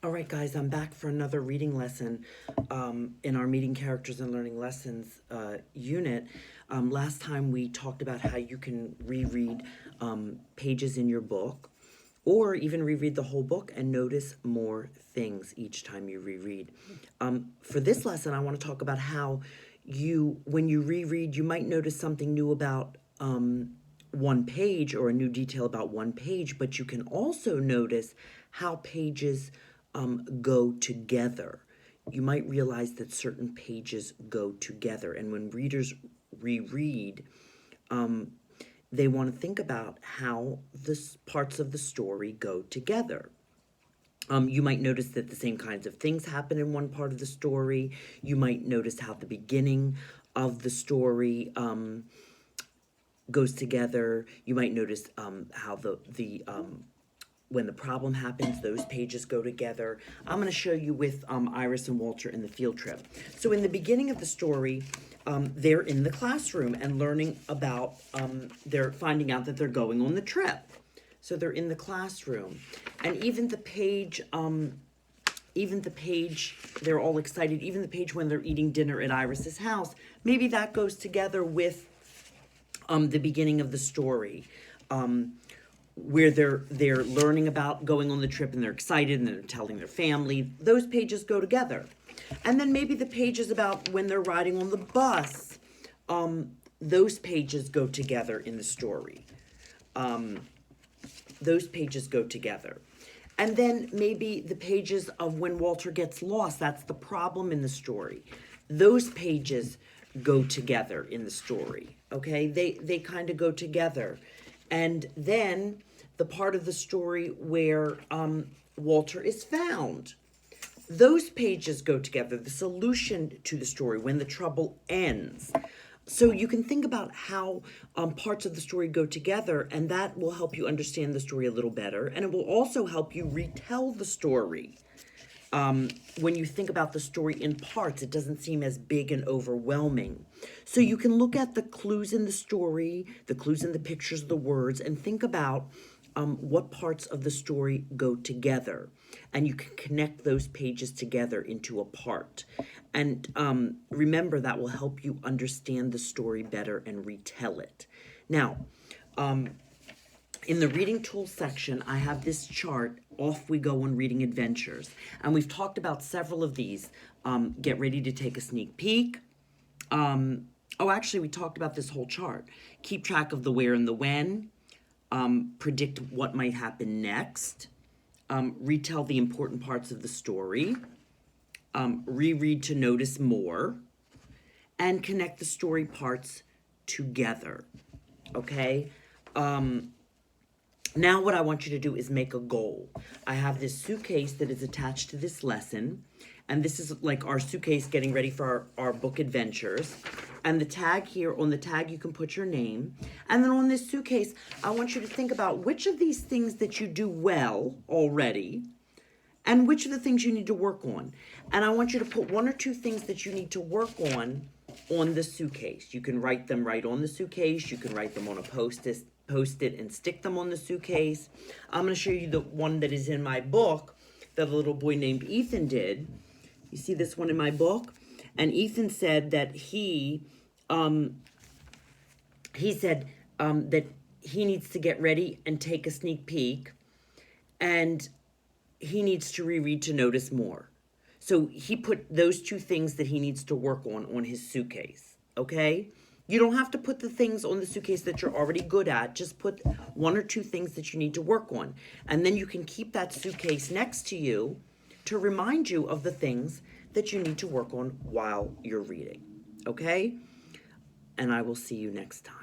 All right, guys, I'm back for another reading lesson in our Meeting Characters and Learning Lessons unit. Last time we talked about how you can reread pages in your book or even reread the whole book and notice more things each time you reread. For this lesson, I want to talk about how when you reread, you might notice something new about one page or a new detail about one page, but you can also notice how pages go together. You might realize that certain pages go together, and when readers reread, they want to think about how the parts of the story go together. You might notice that the same kinds of things happen in one part of the story. You might notice how the beginning of the story goes together. You might notice how when the problem happens, those pages go together. I'm going to show you with Iris and Walter in the field trip. So in the beginning of the story, they're in the classroom and learning about, they're finding out that they're going on the trip. So they're in the classroom. And even the page, they're all excited. Even the page when they're eating dinner at Iris's house, maybe that goes together with the beginning of the story. Where they're learning about going on the trip and they're excited and they're telling their family. Those pages go together. And then maybe the pages about when they're riding on the bus, those pages go together in the story. Those pages go together. And then maybe the pages of when Walter gets lost, that's the problem in the story. Those pages go together in the story, okay? They kind of go together. And then the part of the story where Walter is found. Those pages go together, the solution to the story, when the trouble ends. So you can think about how parts of the story go together, and that will help you understand the story a little better. And it will also help you retell the story. When you think about the story in parts, it doesn't seem as big and overwhelming. So you can look at the clues in the story, the clues in the pictures, the words, and think about what parts of the story go together. And you can connect those pages together into a part. And remember, that will help you understand the story better and retell it. Now, in the reading tools section, I have this chart, Off We Go on Reading Adventures. And we've talked about several of these. Get ready to take a sneak peek. Actually, we talked about this whole chart. Keep track of the where and the when. Predict what might happen next. Retell the important parts of the story. Reread to notice more. And connect the story parts together. Okay? Now what I want you to do is make a goal. I have this suitcase that is attached to this lesson, and this is like our suitcase getting ready for our book adventures. And the tag here, on the tag you can put your name. And then on this suitcase, I want you to think about which of these things that you do well already, and which of the things you need to work on. And I want you to put one or two things that you need to work on the suitcase. You can write them right on the suitcase. You can write them on a post-it and stick them on the suitcase. I'm going to show you the one that is in my book that a little boy named Ethan did. You see this one in my book? And Ethan said that he said that he needs to get ready and take a sneak peek, and he needs to reread to notice more. So he put those two things that he needs to work on his suitcase, okay? You don't have to put the things on the suitcase that you're already good at. Just put one or two things that you need to work on. And then you can keep that suitcase next to you to remind you of the things that you need to work on while you're reading, okay? And I will see you next time.